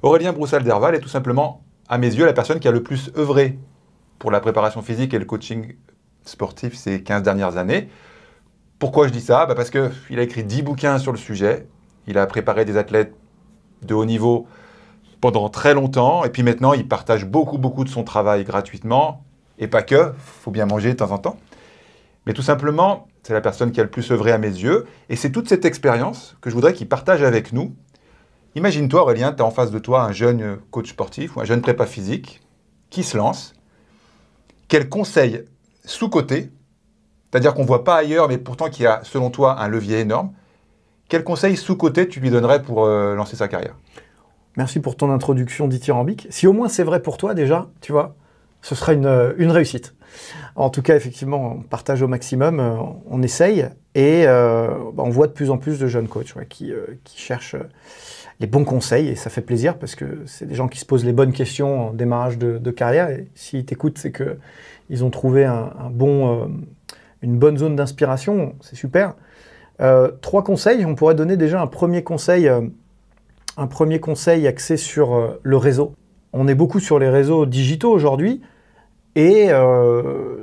Aurélien Broussal-Derval est tout simplement, à mes yeux, la personne qui a le plus œuvré pour la préparation physique et le coaching sportif ces 15 dernières années. Pourquoi je dis ça? Parce qu'il a écrit 10 bouquins sur le sujet, il a préparé des athlètes de haut niveau pendant très longtemps, et puis maintenant, il partage beaucoup de son travail gratuitement, et pas que, il faut bien manger de temps en temps. Mais tout simplement, c'est la personne qui a le plus œuvré à mes yeux, et c'est toute cette expérience que je voudrais qu'il partage avec nous. Imagine-toi, Aurélien, tu as en face de toi un jeune coach sportif ou un jeune prépa physique qui se lance. Quel conseil sous-coté, c'est-à-dire qu'on ne voit pas ailleurs, mais pourtant qui a, selon toi, un levier énorme, quel conseil sous-coté tu lui donnerais pour lancer sa carrière? Merci pour ton introduction dithyrambique. Si au moins c'est vrai pour toi déjà, tu vois, ce sera une réussite. En tout cas, effectivement, on partage au maximum, on essaye, et on voit de plus en plus de jeunes coachs qui cherchent les bons conseils, et ça fait plaisir parce que c'est des gens qui se posent les bonnes questions en démarrage de carrière, et s'ils t'écoutent, c'est qu'ils ont trouvé une bonne zone d'inspiration, c'est super. 3 conseils, on pourrait donner déjà un premier conseil axé sur le réseau. On est beaucoup sur les réseaux digitaux aujourd'hui, et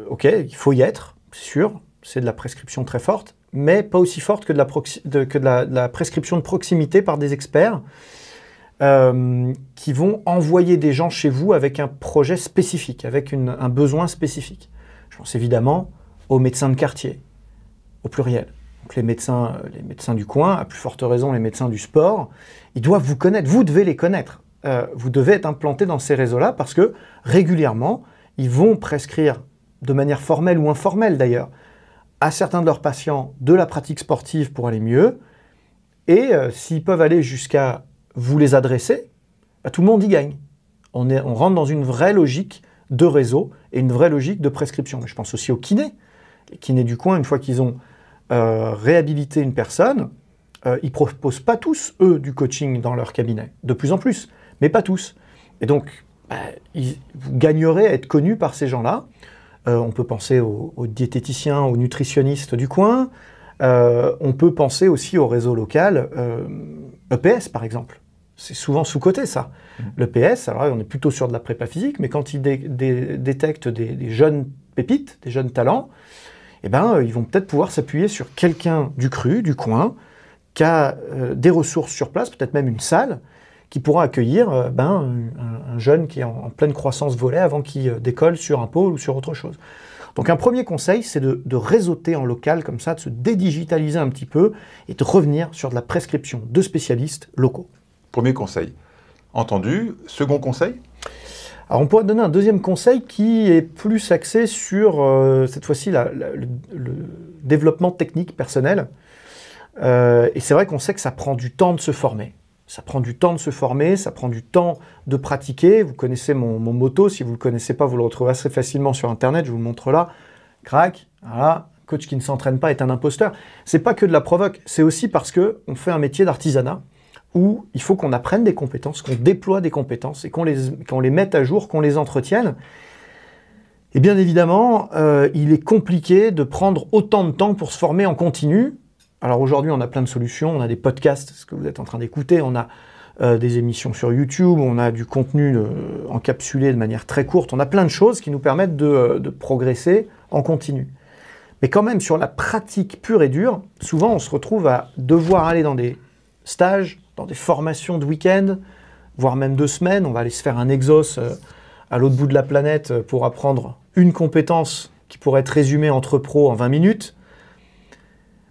ok, il faut y être, c'est sûr, c'est de la prescription très forte, mais pas aussi forte que de la prescription de proximité par des experts qui vont envoyer des gens chez vous avec un projet spécifique, avec un besoin spécifique. Je pense évidemment aux médecins de quartier, au pluriel. Donc les médecins du coin, à plus forte raison les médecins du sport, ils doivent vous connaître, vous devez les connaître. Vous devez être implanté dans ces réseaux-là parce que régulièrement, ils vont prescrire de manière formelle ou informelle d'ailleurs à certains de leurs patients de la pratique sportive pour aller mieux. Et s'ils peuvent aller jusqu'à vous les adresser, tout le monde y gagne. On rentre dans une vraie logique de réseau et une vraie logique de prescription. Mais je pense aussi aux kinés. Les kinés du coin, une fois qu'ils ont réhabilité une personne, ils ne proposent pas tous, eux, du coaching dans leur cabinet. De plus en plus, mais pas tous. Et donc, vous gagnerez à être connu par ces gens-là. On peut penser aux diététiciens, aux nutritionnistes du coin. On peut penser aussi au réseau local, EPS par exemple. C'est souvent sous-coté ça. L'EPS, alors là, on est plutôt sur de la prépa physique, mais quand ils détectent des jeunes pépites, des jeunes talents, ils vont peut-être pouvoir s'appuyer sur quelqu'un du cru, du coin, qui a des ressources sur place, peut-être même une salle, qui pourra accueillir un jeune qui est en pleine croissance volet avant qu'il décolle sur un pôle ou sur autre chose. Donc un premier conseil, c'est de réseauter en local comme ça, de se dédigitaliser un petit peu et de revenir sur de la prescription de spécialistes locaux. Premier conseil. Entendu. Second conseil? Alors on pourrait donner un deuxième conseil qui est plus axé sur, cette fois-ci, le développement technique personnel. Et c'est vrai qu'on sait que ça prend du temps de se former. Ça prend du temps de se former, ça prend du temps de pratiquer. Vous connaissez mon motto, si vous ne le connaissez pas, vous le retrouvez assez facilement sur Internet, je vous le montre là. Crac, voilà, coach qui ne s'entraîne pas est un imposteur. C'est pas que de la provoque, c'est aussi parce qu'on fait un métier d'artisanat où il faut qu'on apprenne des compétences, qu'on déploie des compétences et qu'on les mette à jour, qu'on les entretienne. Et bien évidemment, il est compliqué de prendre autant de temps pour se former en continu. Alors aujourd'hui, on a plein de solutions, on a des podcasts, ce que vous êtes en train d'écouter, on a des émissions sur YouTube, on a du contenu encapsulé de manière très courte, on a plein de choses qui nous permettent de progresser en continu. Mais quand même, sur la pratique pure et dure, souvent on se retrouve à devoir aller dans des stages, dans des formations de week-end, voire même 2 semaines, on va aller se faire un exos à l'autre bout de la planète pour apprendre une compétence qui pourrait être résumée entre pros en 20 minutes.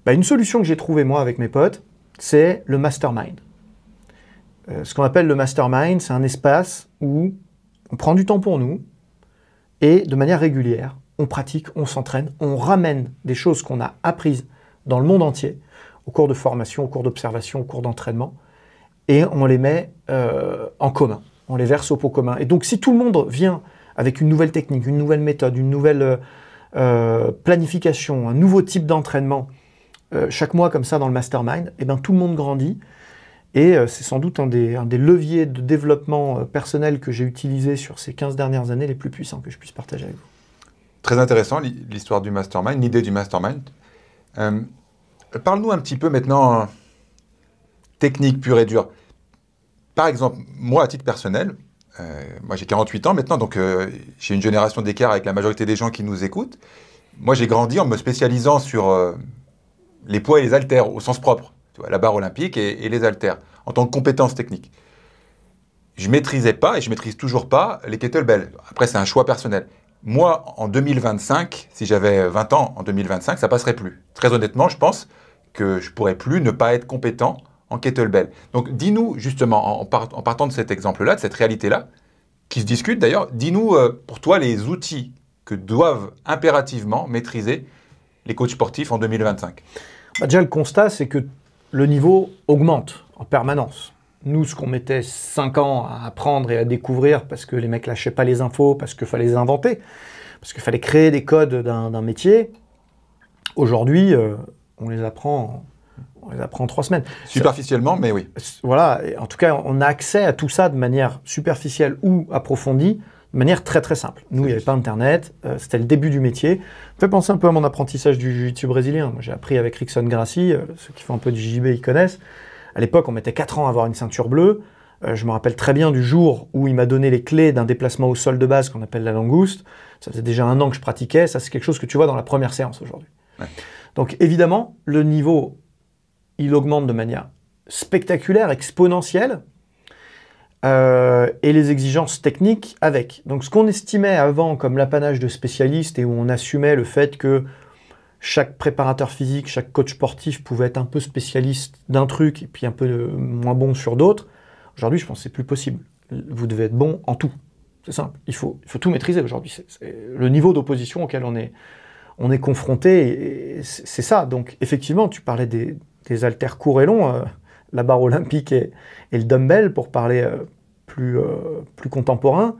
Une solution que j'ai trouvée moi avec mes potes, c'est le mastermind. Ce qu'on appelle le mastermind, c'est un espace où on prend du temps pour nous et de manière régulière, on pratique, on s'entraîne, on ramène des choses qu'on a apprises dans le monde entier, au cours de formation, au cours d'observation, au cours d'entraînement, et on les met en commun, on les verse au pot commun. Et donc si tout le monde vient avec une nouvelle technique, une nouvelle méthode, une nouvelle planification, un nouveau type d'entraînement, chaque mois comme ça dans le mastermind, tout le monde grandit. Et c'est sans doute un des leviers de développement personnel que j'ai utilisé sur ces 15 dernières années les plus puissants que je puisse partager avec vous. Très intéressant l'histoire du mastermind, l'idée du mastermind. Parle-nous un petit peu maintenant technique pure et dure. par exemple, moi, à titre personnel, moi j'ai 48 ans maintenant, donc j'ai une génération d'écart avec la majorité des gens qui nous écoutent. Moi, j'ai grandi en me spécialisant sur les poids et les haltères, au sens propre. Tu vois, la barre olympique et les haltères, en tant que compétence technique. Je ne maîtrisais pas, et je ne maîtrise toujours pas, les kettlebells. Après, c'est un choix personnel. Moi, en 2025, si j'avais 20 ans, en 2025, ça ne passerait plus. Très honnêtement, je pense que je ne pourrais plus ne pas être compétent en kettlebell. Donc, dis-nous, justement, en partant de cet exemple-là, de cette réalité-là, qui se discute d'ailleurs, dis-nous, pour toi, les outils que doivent impérativement maîtriser les coachs sportifs en 2025. Déjà, le constat, c'est que le niveau augmente en permanence. Nous, ce qu'on mettait 5 ans à apprendre et à découvrir parce que les mecs lâchaient pas les infos, parce qu'il fallait les inventer, parce qu'il fallait créer des codes d'un métier, aujourd'hui, on les apprend en 3 semaines. Superficiellement, mais oui. Voilà, en tout cas, on a accès à tout ça de manière superficielle ou approfondie, de manière très très simple. Nous, il n'y avait pas Internet, c'était le début du métier. Ça me fait penser un peu à mon apprentissage du jiu-jitsu brésilien. Moi, j'ai appris avec Rickson Gracie, ceux qui font un peu du JJB, ils connaissent. À l'époque, on mettait 4 ans à avoir une ceinture bleue. Je me rappelle très bien du jour où il m'a donné les clés d'un déplacement au sol de base qu'on appelle la langouste. Ça faisait déjà 1 an que je pratiquais. Ça, c'est quelque chose que tu vois dans la première séance aujourd'hui. Ouais. Donc, évidemment, le niveau, il augmente de manière spectaculaire, exponentielle. Et les exigences techniques avec. Donc, ce qu'on estimait avant comme l'apanage de spécialistes et où on assumait le fait que chaque préparateur physique, chaque coach sportif pouvait être un peu spécialiste d'un truc et puis un peu moins bon sur d'autres. Aujourd'hui, je pense que c'est plus possible. Vous devez être bon en tout. C'est simple. Il faut tout maîtriser aujourd'hui. C'est le niveau d'opposition auquel on est confronté. Et c'est ça. Donc, effectivement, tu parlais des haltères courts et longs, la barre olympique et le dumbbell, pour parler plus contemporain.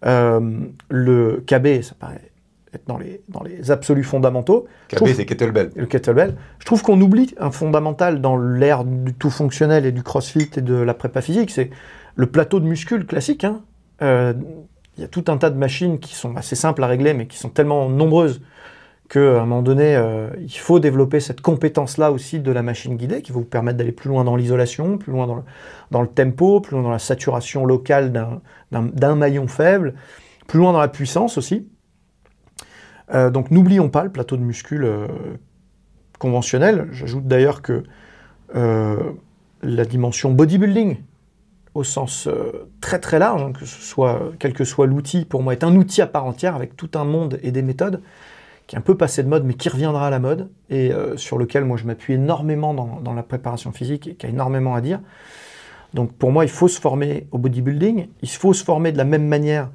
Le KB, ça paraît être dans les absolus fondamentaux. KB, c'est kettlebell. Le kettlebell. Je trouve qu'on oublie un fondamental dans l'ère du tout fonctionnel et du crossfit et de la prépa physique, c'est le plateau de muscles classique. Hein. Y a tout un tas de machines qui sont assez simples à régler, mais qui sont tellement nombreuses qu'à un moment donné, il faut développer cette compétence-là aussi de la machine guidée, qui va vous permettre d'aller plus loin dans l'isolation, plus loin dans le tempo, plus loin dans la saturation locale d'un maillon faible, plus loin dans la puissance aussi. Donc n'oublions pas le plateau de muscles conventionnel. J'ajoute d'ailleurs que la dimension bodybuilding, au sens très très large, hein, quel que soit l'outil, pour moi est un outil à part entière avec tout un monde et des méthodes qui est un peu passé de mode mais qui reviendra à la mode et sur lequel moi je m'appuie énormément dans la préparation physique et qui a énormément à dire. Donc pour moi il faut se former au bodybuilding, il faut se former de la même manière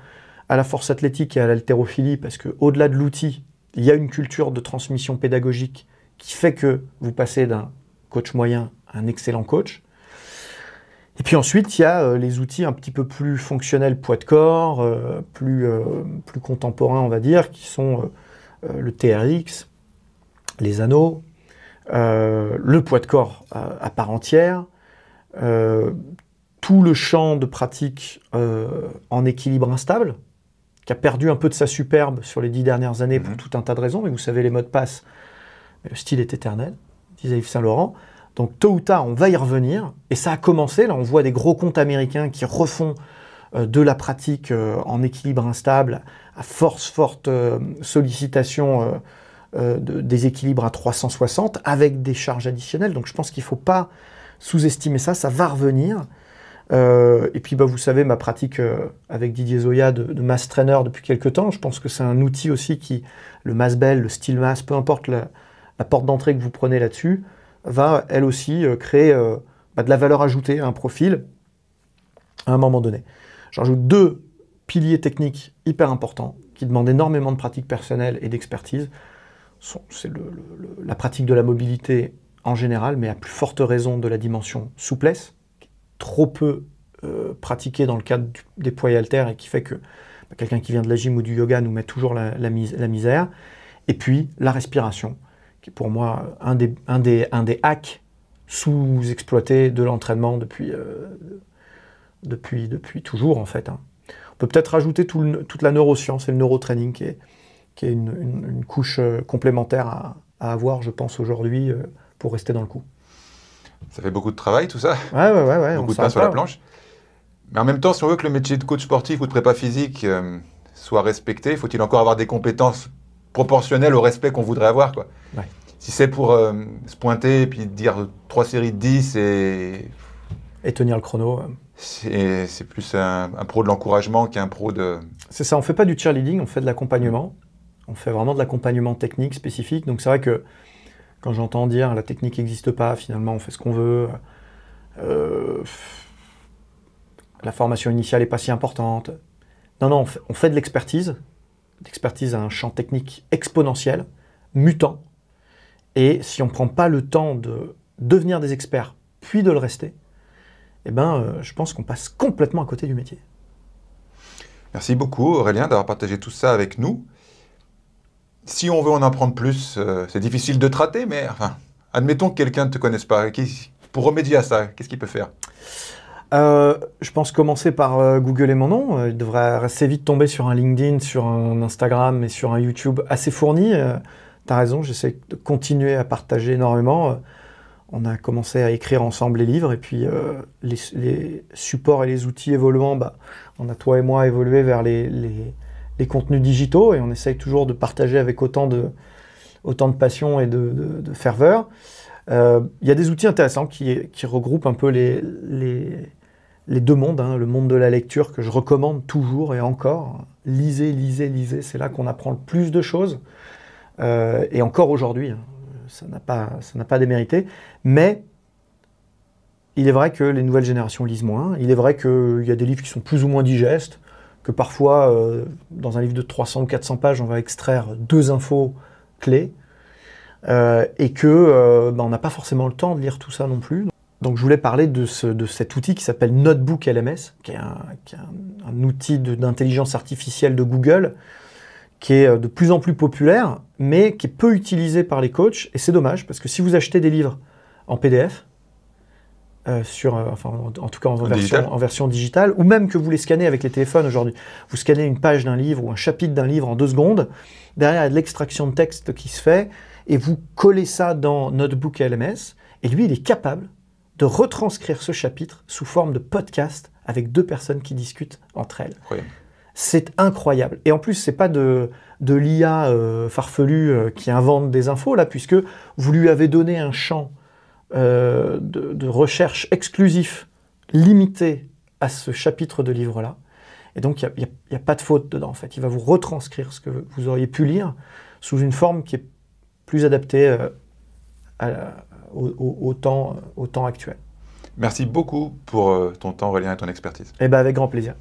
à la force athlétique et à l'haltérophilie, parce qu'au-delà de l'outil, il y a une culture de transmission pédagogique qui fait que vous passez d'un coach moyen à un excellent coach. Et puis ensuite, il y a les outils un petit peu plus fonctionnels, poids de corps, plus contemporains, on va dire, qui sont le TRX, les anneaux, le poids de corps à part entière, tout le champ de pratique en équilibre instable, qui a perdu un peu de sa superbe sur les 10 dernières années pour tout un tas de raisons, mais vous savez, les mots passent, mais le style est éternel, disait Yves Saint-Laurent. Donc tôt ou tard, on va y revenir, et ça a commencé, là on voit des gros comptes américains qui refont de la pratique en équilibre instable, à forte sollicitation des équilibres à 360, avec des charges additionnelles, donc je pense qu'il ne faut pas sous-estimer ça, ça va revenir. Et puis vous savez ma pratique avec Didier Zoya de mass trainer depuis quelques temps. Je pense que c'est un outil aussi qui, le mass bell, le steel mass, peu importe la porte d'entrée que vous prenez là-dessus, va elle aussi créer de la valeur ajoutée à un profil à un moment donné. J'en rajoute 2 piliers techniques hyper importants qui demandent énormément de pratique personnelle et d'expertise. C'est la pratique de la mobilité en général, mais à plus forte raison de la dimension souplesse, trop peu pratiqué dans le cadre des poids et haltères et qui fait que quelqu'un qui vient de la gym ou du yoga nous met toujours la misère. Et puis la respiration, qui est pour moi un des hacks sous-exploités de l'entraînement depuis toujours en fait. Hein. On peut peut-être rajouter toute la neuroscience et le neurotraining qui est une couche complémentaire à avoir, je pense, aujourd'hui pour rester dans le coup. Ça fait beaucoup de travail, tout ça. Ouais. Beaucoup de pain sur la planche. Mais en même temps, si on veut que le métier de coach sportif ou de prépa physique soit respecté, faut-il encore avoir des compétences proportionnelles au respect qu'on voudrait avoir, quoi. Ouais. Si c'est pour se pointer et puis dire 3 séries de 10 et tenir le chrono. c'est plus un pro de l'encouragement qu'un pro de... C'est ça, on ne fait pas du cheerleading, on fait de l'accompagnement. On fait vraiment de l'accompagnement technique spécifique. Donc c'est vrai que quand j'entends dire la technique n'existe pas, finalement on fait ce qu'on veut, la formation initiale n'est pas si importante. Non, on fait de l'expertise à un champ technique exponentiel, mutant. Et si on ne prend pas le temps de devenir des experts, puis de le rester, eh ben, je pense qu'on passe complètement à côté du métier. Merci beaucoup Aurélien d'avoir partagé tout ça avec nous. Si on veut en apprendre plus, c'est difficile de te rater, mais enfin, admettons que quelqu'un ne te connaisse pas. Pour remédier à ça, qu'est-ce qu'il peut faire? Je pense commencer par googler mon nom. Il devrait assez vite tomber sur un LinkedIn, sur un Instagram et sur un YouTube assez fourni. Tu as raison, j'essaie de continuer à partager énormément. On a commencé à écrire ensemble les livres et puis les supports et les outils évoluant, on a toi et moi évolué vers les contenus digitaux et on essaye toujours de partager avec autant de passion et de ferveur. Il y a des outils intéressants qui regroupent un peu les deux mondes, hein, le monde de la lecture que je recommande toujours et encore. Lisez, c'est là qu'on apprend le plus de choses. Et encore aujourd'hui, hein, ça n'a pas démérité. Mais il est vrai que les nouvelles générations lisent moins. Il est vrai qu'il y a des livres qui sont plus ou moins digestes, que parfois, dans un livre de 300 ou 400 pages, on va extraire 2 infos clés. Et que on n'a pas forcément le temps de lire tout ça non plus. Donc je voulais parler de cet outil qui s'appelle Notebook LMS, qui est un outil d'intelligence artificielle de Google, qui est de plus en plus populaire, mais qui est peu utilisé par les coachs. Et c'est dommage, parce que si vous achetez des livres en PDF, en tout cas en version digitale, ou même que vous les scannez avec les téléphones aujourd'hui, vous scannez une page d'un livre ou un chapitre d'un livre en 2 secondes, derrière il y a de l'extraction de texte qui se fait, et vous collez ça dans Notebook LMS, et lui il est capable de retranscrire ce chapitre sous forme de podcast avec 2 personnes qui discutent entre elles. Oui. C'est incroyable. Et en plus, c'est pas de l'IA farfelue qui invente des infos, là, puisque vous lui avez donné un champ de recherche exclusif, limité à ce chapitre de livre-là. Et donc, il n'y a pas de faute dedans, en fait. Il va vous retranscrire ce que vous auriez pu lire sous une forme qui est plus adaptée au temps actuel. Merci beaucoup pour ton temps, Aurélien, et ton expertise. Eh bien, avec grand plaisir.